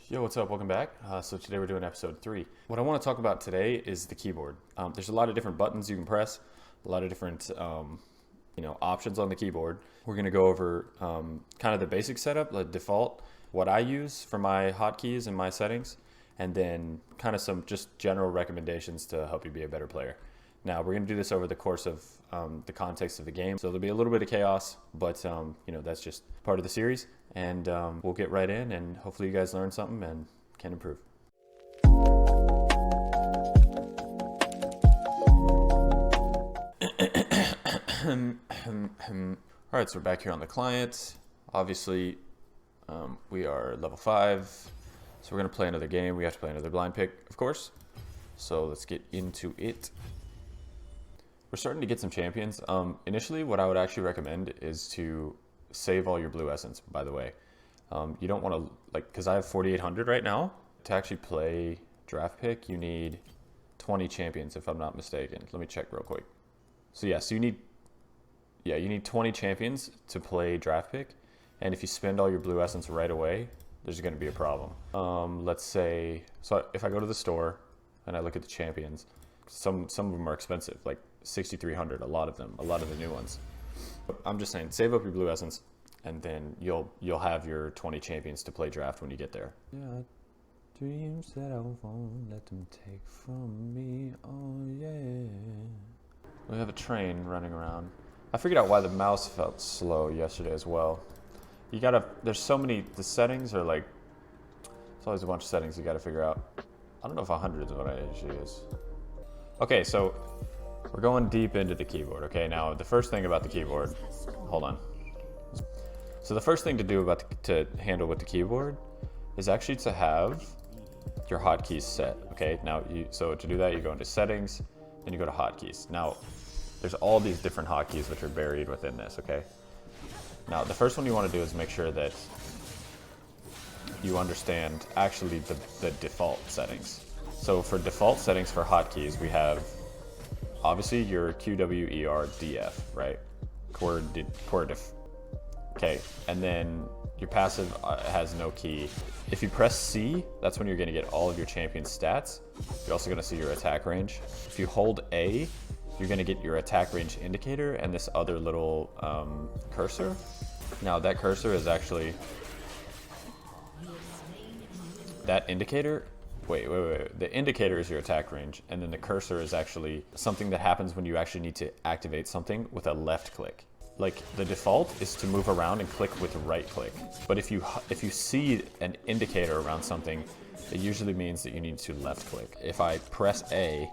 Yo, what's up? Welcome back. So today we're doing episode 3. What I want to talk about today is the keyboard. There's a lot of different buttons you can press, a lot of different options on the keyboard. We're going to go over kind of the basic setup, the default, what I use for my hotkeys and my settings, and then kind of some just general recommendations to help you be a better player. Now, we're going to do this over the course of the context of the game, so there'll be a little bit of chaos, but that's just part of the series, and we'll get right in, and hopefully you guys learn something and can improve. All right, so we're back here on the client. Obviously, we are level 5, so we're going to play another game. We have to play another blind pick, of course, so let's get into it. We're starting to get some champions. Initially, what I would actually recommend is to save all your blue essence, by the way. You don't want to, because I have 4,800 right now. To actually play draft pick, you need 20 champions, if I'm not mistaken. Let me check real quick. So you need 20 champions to play draft pick. And if you spend all your blue essence right away, there's going to be a problem. Let's say, so if I go to the store and I look at the champions, some of them are expensive, like 6,300, a lot of the new ones. I'm just saying, save up your blue essence, and then you'll have your 20 champions to play draft when you get there. Yeah, dreams that I won't let them take from me. Oh yeah. We have a train running around. I figured out why the mouse felt slow yesterday as well. There's so many, the settings are like, there's always a bunch of settings you gotta figure out. I don't know if 100 is what I usually use. Okay, so we're going deep into the keyboard, okay? Now, the first thing about the keyboard, hold on. So the first thing to do to handle with the keyboard is actually to have your hotkeys set, okay? Now, so to do that, you go into settings, then you go to hotkeys. Now, there's all these different hotkeys which are buried within this, okay? Now, the first one you want to do is make sure that you understand actually the default settings. So for default settings for hotkeys, we have obviously your QWERDF, right? Core diff. Okay, and then your passive has no key. If you press C, that's when you're going to get all of your champion stats. You're also going to see your attack range. If you hold A, you're going to get your attack range indicator and this other little cursor. Now that cursor is actually that indicator. Wait. The indicator is your attack range, and then the cursor is actually something that happens when you actually need to activate something with a left click. Like, the default is to move around and click with right click. But if you see an indicator around something, it usually means that you need to left click. If I press A,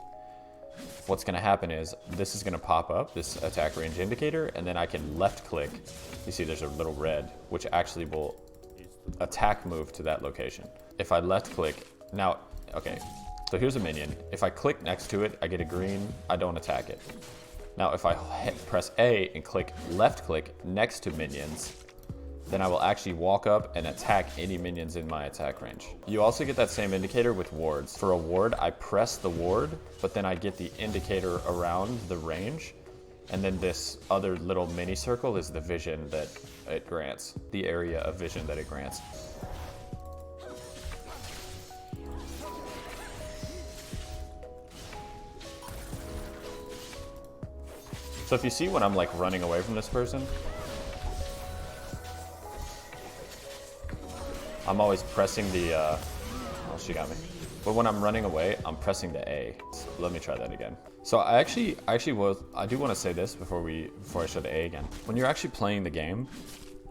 what's going to happen is this is going to pop up, this attack range indicator, and then I can left click. You see there's a little red, which actually will attack move to that location. If I left click, now, okay, so here's a minion. If I click next to it, I get a green, I don't attack it. Now, if I press A and click left click next to minions, then I will actually walk up and attack any minions in my attack range. You also get that same indicator with wards. For a ward, I press the ward, but then I get the indicator around the range, and then this other little mini circle is the vision that it grants, the area of vision that it grants. So if you see when I'm like running away from this person, I'm always pressing the, oh, she got me. But when I'm running away, I'm pressing the A. So let me try that again. So I do want to say this before I show the A again. When you're actually playing the game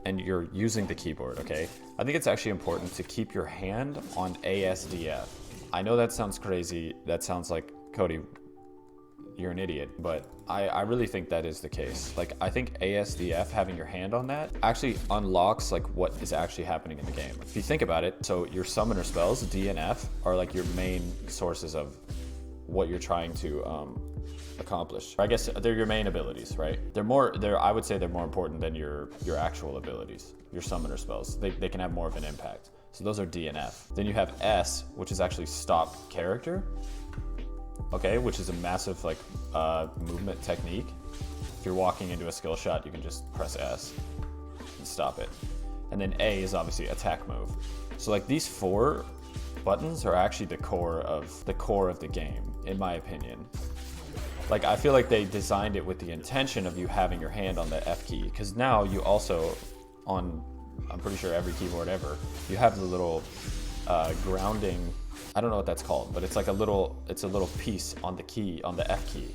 and you're using the keyboard, okay, I think it's actually important to keep your hand on ASDF. I know that sounds crazy. That sounds like, Cody, you're an idiot, but I really think that is the case. Like, I think ASDF, having your hand on that, actually unlocks like what is actually happening in the game. If you think about it, so your summoner spells, D and F, are like your main sources of what you're trying to accomplish. I guess they're your main abilities, right? I would say they're more important than your actual abilities, your summoner spells. They can have more of an impact. So those are D and F. Then you have S, which is actually stop character. Okay, which is a massive movement technique. If you're walking into a skill shot, you can just press S and stop it. and then A is obviously attack move. So like these 4 buttons are actually the core of the game, in my opinion. Like I feel like they designed it with the intention of you having your hand on the F key, because now you also, on I'm pretty sure every keyboard ever, you have the little grounding, I don't know what that's called, but it's like a little piece on the key, on the F key,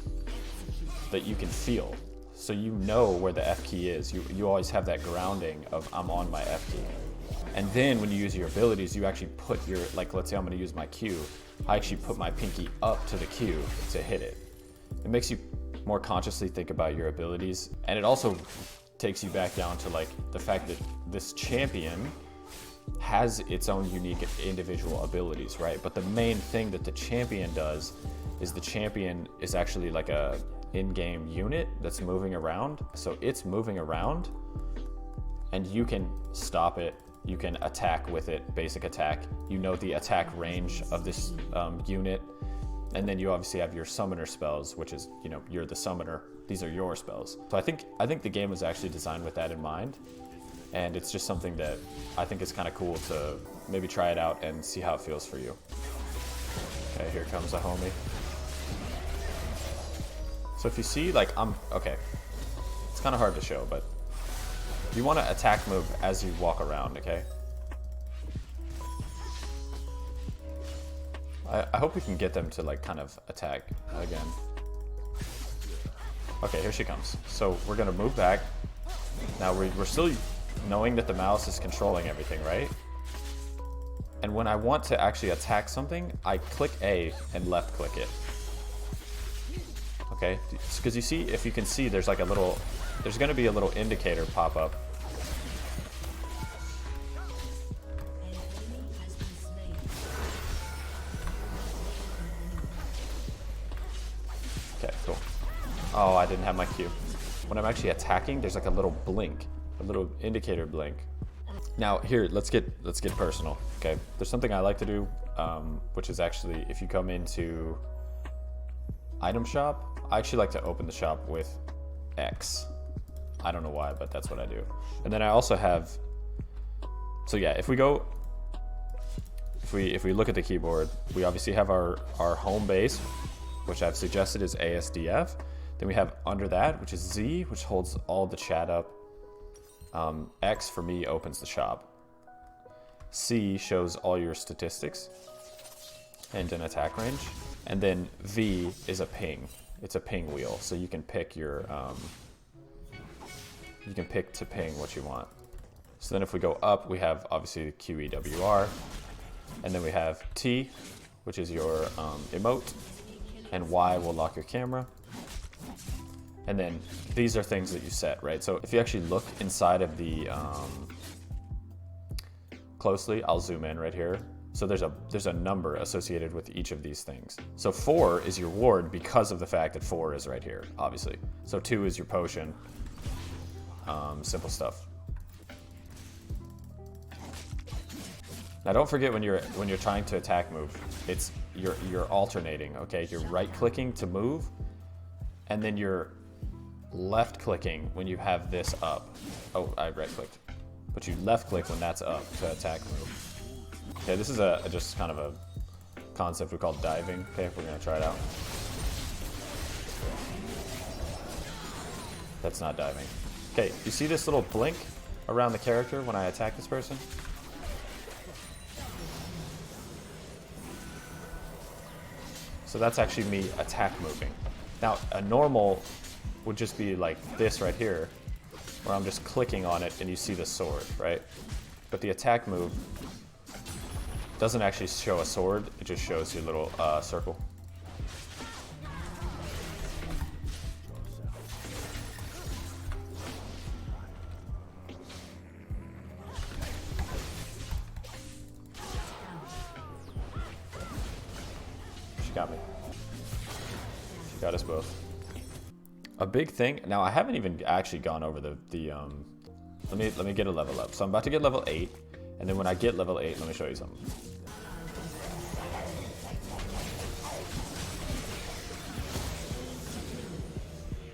that you can feel. So you know where the F key is. You always have that grounding of I'm on my F key. And then when you use your abilities, you actually put your, like let's say I'm gonna use my Q, I actually put my pinky up to the Q to hit it. It makes you more consciously think about your abilities, and it also takes you back down to like the fact that this champion has its own unique individual abilities, right? But the main thing that the champion does is the champion is actually like a in-game unit that's moving around. So it's moving around and you can stop it, you can attack with it, basic attack. You know the attack range of this unit. And then you obviously have your summoner spells, which is, you know, you're the summoner. These are your spells. So I think the game was actually designed with that in mind. And it's just something that I think is kind of cool to maybe try it out and see how it feels for you. Okay, here comes a homie. So if you see, like, okay. It's kind of hard to show, but you want to attack move as you walk around, okay? I hope we can get them to like kind of attack again. Okay, here she comes. So we're gonna move back. Now we're still knowing that the mouse is controlling everything, right? And when I want to actually attack something, I click A and left click it. Okay, because you see, if you can see, there's like there's gonna be a little indicator pop up. Okay, cool. Oh, I didn't have my Q. When I'm actually attacking, there's like a little blink, a little indicator blink. Now here, let's get personal, okay? There's something I like to do, which is actually, if you come into item shop, I actually like to open the shop with X. I don't know why, but that's what I do. And then I also have, so yeah, if we look at the keyboard, we obviously have our home base, which I've suggested is ASDF. Then we have under that, which is Z, which holds all the chat up. X for me opens the shop. C shows all your statistics and an attack range. And then V is a ping. It's a ping wheel, so you can pick your to ping what you want. So then if we go up, we have obviously QEWR, and then we have T, which is your emote, and Y will lock your camera. And then these are things that you set, right? So if you actually look inside of the closely, I'll zoom in right here. So there's a number associated with each of these things. So 4 is your ward because of the fact that 4 is right here, obviously. So 2 is your potion. Simple stuff. Now don't forget when you're trying to attack move, it's you're alternating, okay? You're right clicking to move, and then you're left clicking when you have this up. Oh, I right clicked. But you left click when that's up to attack move. Okay, this is just kind of a concept we call diving. Okay, we're gonna try it out. That's not diving. Okay, you see this little blink around the character when I attack this person? So that's actually me attack moving. Now, a normal would just be like this right here, where I'm just clicking on it and you see the sword, right? But the attack move doesn't actually show a sword, it just shows your little circle. She got me. She got us both. A big thing, now I haven't even actually gone over let me get a level up. So I'm about to get level 8, and then when I get level 8, let me show you something.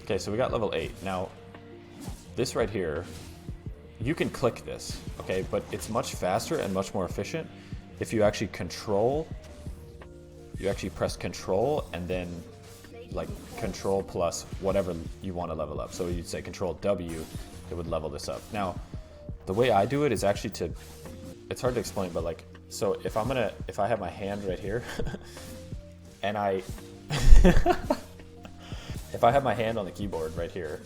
Okay, so we got level 8. Now, this right here, you can click this, okay? But it's much faster and much more efficient if you actually press control and then like control plus whatever you want to level up. So you'd say control W, it would level this up. Now, the way I do it is actually it's hard to explain, but like, so if I have my hand right here and if I have my hand on the keyboard right here,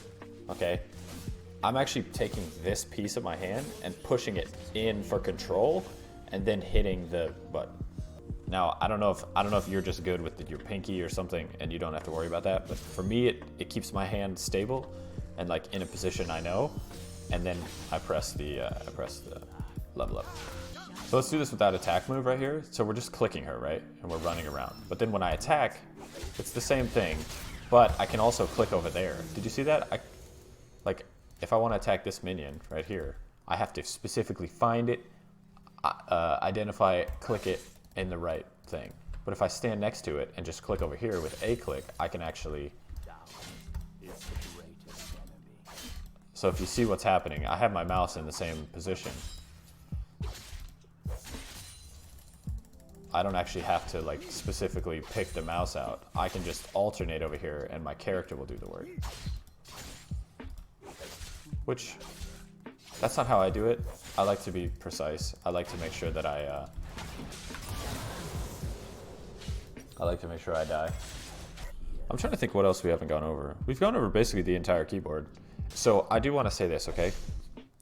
okay, I'm actually taking this piece of my hand and pushing it in for control and then hitting the button. Now, I don't know if you're just good with your pinky or something and you don't have to worry about that, but for me, it keeps my hand stable and like in a position I know, and then I press the level up. So let's do this with that attack move right here. So we're just clicking her, right? And we're running around. But then when I attack, it's the same thing, but I can also click over there. Did you see that? Like, if I want to attack this minion right here, I have to specifically find it, identify it, click it in the right thing. But if I stand next to it and just click over here with a click, I can actually... So if you see what's happening, I have my mouse in the same position. I don't actually have to like specifically pick the mouse out. I can just alternate over here and my character will do the work. Which, that's not how I do it. I like to be precise. I like to make sure that I die. I'm trying to think what else we haven't gone over. We've gone over basically the entire keyboard. So I do want to say this, okay?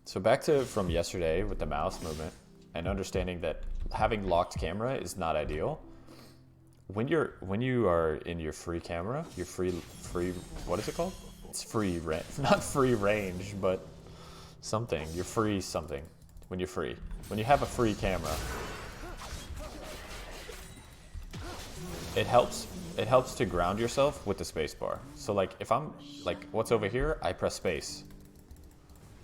So back to from yesterday with the mouse movement and understanding that having locked camera is not ideal. When you are in your free camera, your free, what is it called? It's free range, not free range, but something. You're free something. When you're free. When you have a free camera, it helps to ground yourself with the space bar. So like if I'm like, what's over here? I press space.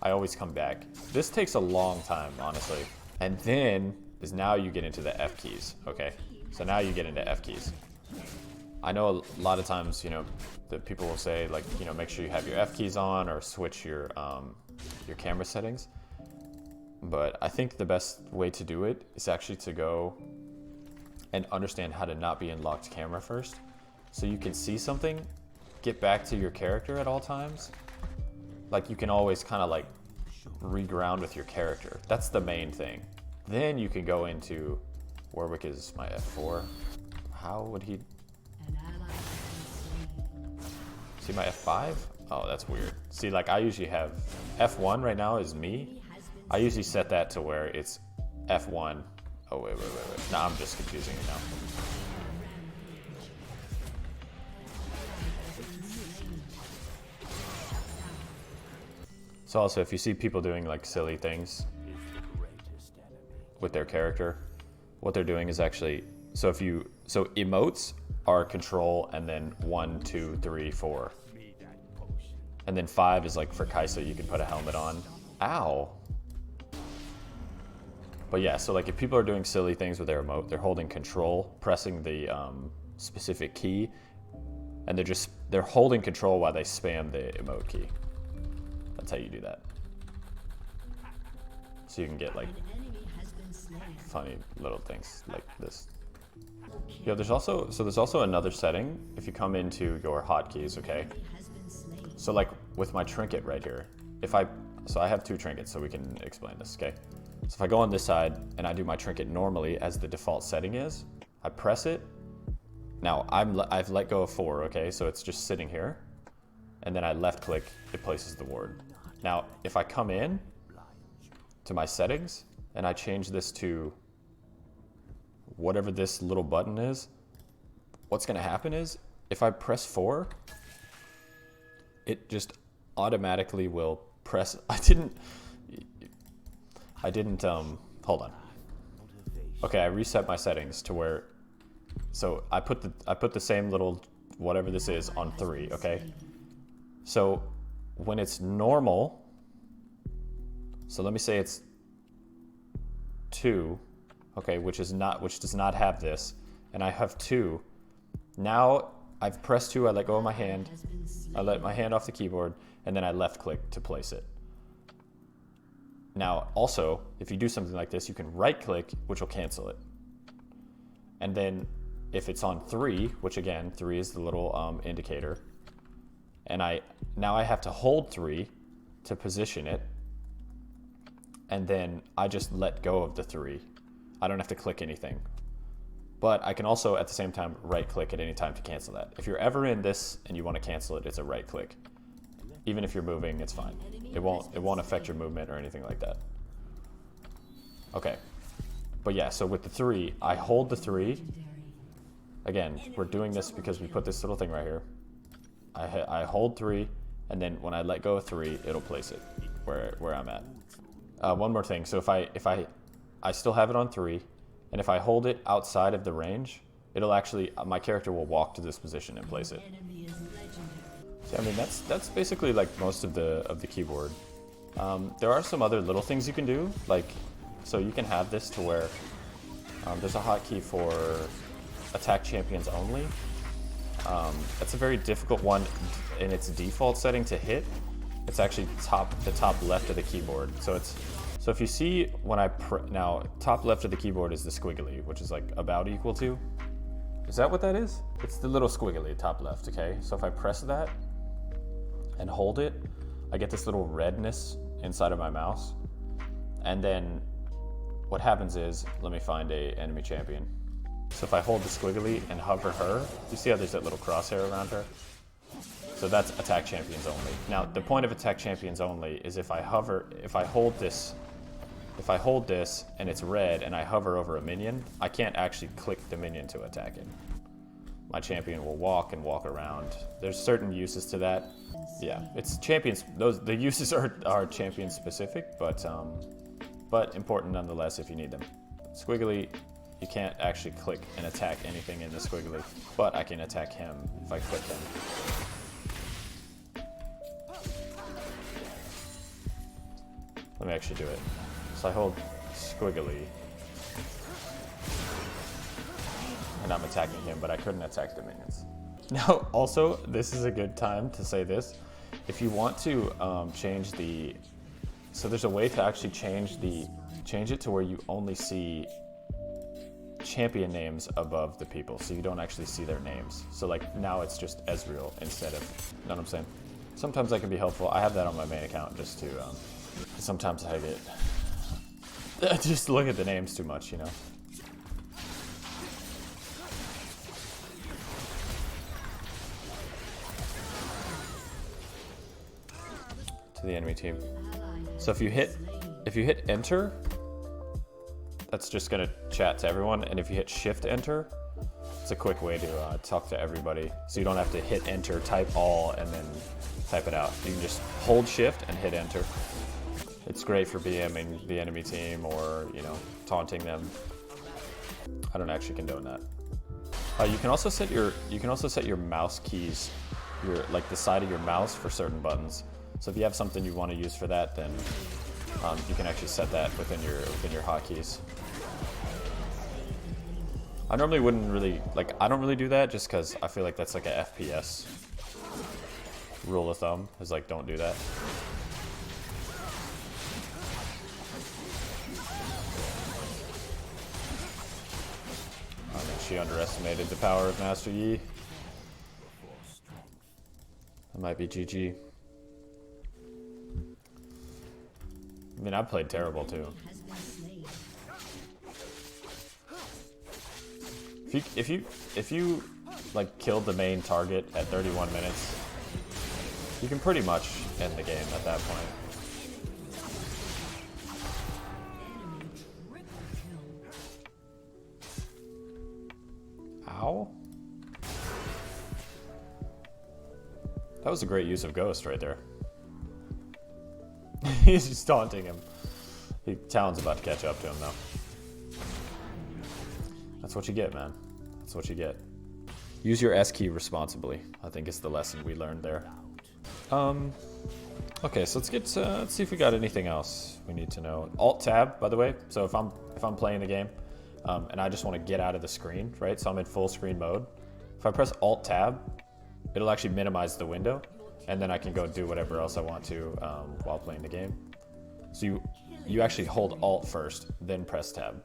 I always come back. This takes a long time, honestly. And then is now you get into the F keys, okay? So now you get into F keys. I know a lot of times, you know, that people will say like, you know, make sure you have your F keys on or switch your camera settings. But I think the best way to do it is actually to go and understand how to not be in locked camera first. So you can see something, get back to your character at all times. Like you can always kind of like reground with your character. That's the main thing. Then you can go into, Warwick is my F4. How would he? See my F5? Oh, that's weird. See, like I usually have F1 right now is me. I usually set that to where it's F1. Oh, wait. No, I'm just confusing it now. So also, if you see people doing like silly things with their character, what they're doing is actually, so emotes are control and then 1, 2, 3, 4. And then 5 is like for Kaisa, you can put a helmet on. Ow. But yeah, so like if people are doing silly things with their emote, they're holding control, pressing the specific key, and they're holding control while they spam the emote key. That's how you do that. So you can get like funny little things like this. Yo, there's also another setting if you come into your hotkeys, okay? So like with my trinket right here, so I have 2 trinkets, so we can explain this, okay? So if I go on this side and I do my trinket normally as the default setting is, I press it. Now I've let go of 4, okay? So it's just sitting here, and then I left click, it places the ward. Now if I come in to my settings and I change this to whatever this little button is, what's gonna happen is if I press 4, it just automatically will press. I didn't hold on. Okay, I reset my settings to where, so I put the same little whatever this is on 3, okay? So when it's normal, so let me say it's 2, okay, which does not have this, and I have 2. Now I've pressed 2, I let go of my hand, I let my hand off the keyboard, and then I left click to place it. Now, also, if you do something like this, you can right click, which will cancel it. And then if it's on 3, which again, 3 is the little indicator, and now I have to hold 3 to position it, and then I just let go of the 3. I don't have to click anything. But I can also, at the same time, right click at any time to cancel that. If you're ever in this and you want to cancel it, it's a right click. Even if you're moving, it's fine. It won't affect your movement or anything like that. Okay. But yeah, so with the 3, I hold the 3. Again, we're doing this because we put this little thing right here. I hold 3, and then when I let go of 3, it'll place it where I'm at. One more thing. So if I still have it on 3, and if I hold it outside of the range, it'll actually, my character will walk to this position and place it. So, I mean, that's basically like most of the keyboard. There are some other little things you can do, like, so you can have this to where there's a hotkey for attack champions only. That's a very difficult one in its default setting to hit. It's actually the top left of the keyboard. So if you see when now top left of the keyboard is the squiggly, which is like about equal to. Is that what that is? It's the little squiggly top left, okay? So if I press that and hold it, I get this little redness inside of my mouse. And then what happens is, let me find a enemy champion. So if I hold the squiggly and hover her, you see how there's that little crosshair around her? So that's attack champions only. Now, the point of attack champions only is if I hold this and it's red and I hover over a minion, I can't actually click the minion to attack it. My champion will walk around. There's certain uses to that. Yeah, it's champions. The uses are champion specific, but important nonetheless if you need them. Squiggly, you can't actually click and attack anything in the squiggly, but I can attack him if I click him. Let me actually do it. So I hold squiggly, and I'm attacking him, but I couldn't attack the minions. Now, also, this is a good time to say this. If you want to so there's a way to actually change it to where you only see champion names above the people, so you don't actually see their names. So like now it's just Ezreal instead of, you know what I'm saying? Sometimes that can be helpful. I have that on my main account just to, sometimes I get, just look at the names too much, you know? To the enemy team. So if you hit enter, that's just gonna chat to everyone, and if you hit shift enter, it's a quick way to talk to everybody. So you don't have to hit enter, type all, and then type it out. You can just hold shift and hit enter. It's great for BMing the enemy team or, you know, taunting them. I don't actually condone that. You can also set your mouse keys, like the side of your mouse for certain buttons. So if you have something you want to use for that, then you can actually set that within your hotkeys. I normally wouldn't really, I don't really do that just because I feel like that's like a FPS rule of thumb, is like, don't do that. I think she underestimated the power of Master Yi. That might be GG. I mean, I played terrible too. If you like killed the main target at 31 minutes, you can pretty much end the game at that point. Ow. That was a great use of Ghost right there. He's just taunting him. Talon's about to catch up to him though. That's what you get, man. That's what you get. Use your S key responsibly, I think is the lesson we learned there. Okay, so let's see if we got anything else we need to know. Alt tab, by the way. So if I'm playing the game, and I just want to get out of the screen, right? So I'm in full screen mode. If I press Alt tab, it'll actually minimize the window, and then I can go do whatever else I want to while playing the game. So you actually hold Alt first, then press Tab.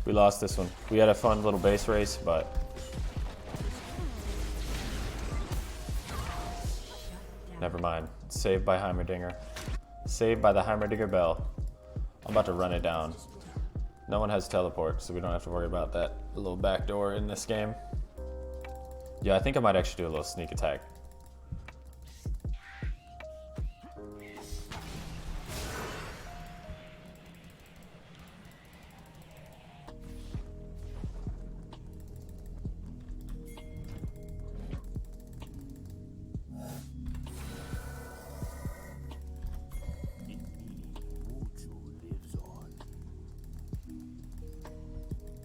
We lost this one. We had a fun little base race, but never mind. Saved by Heimerdinger. Saved by the Heimerdinger bell. I'm about to run it down. No one has teleport, so we don't have to worry about that little back door in this game. Yeah, I think I might actually do a little sneak attack.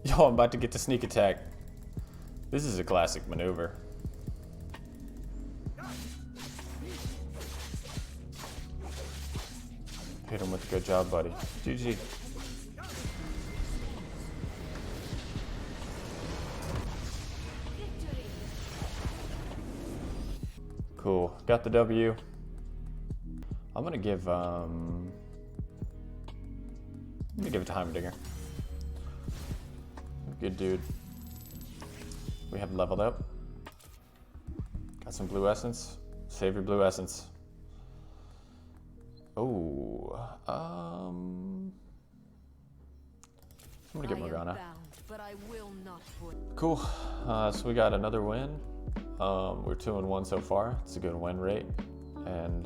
Yo, I'm about to get to sneak attack. This is a classic maneuver. Hit him with a good job, buddy. GG. Cool. Got the W. I'm gonna give it to Heimerdinger. Good dude. We have leveled up. Got some blue essence. Save your blue essence. Oh, I'm gonna get Morgana. Cool. So we got another win. We're 2-1 so far. It's a good win rate, and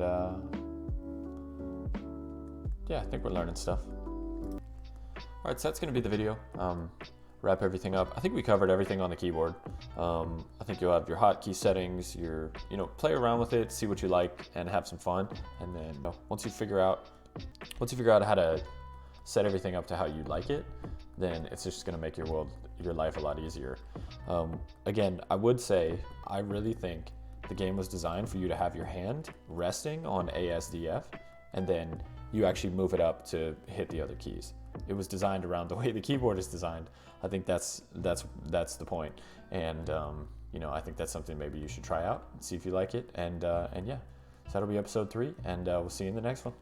yeah, I think we're learning stuff. All right, so that's gonna be the video. Wrap everything up. I think we covered everything on the keyboard. I think you'll have your hotkey settings, play around with it, see what you like, and have some fun. And then once you figure out how to set everything up to how you like it, then it's just gonna make your life a lot easier. Again, I would say, I really think the game was designed for you to have your hand resting on ASDF, and then you actually move it up to hit the other keys. It was designed around the way the keyboard is designed. I think that's the point. And I think that's something maybe you should try out and see if you like it. And yeah, so that'll be episode 3, and we'll see you in the next one.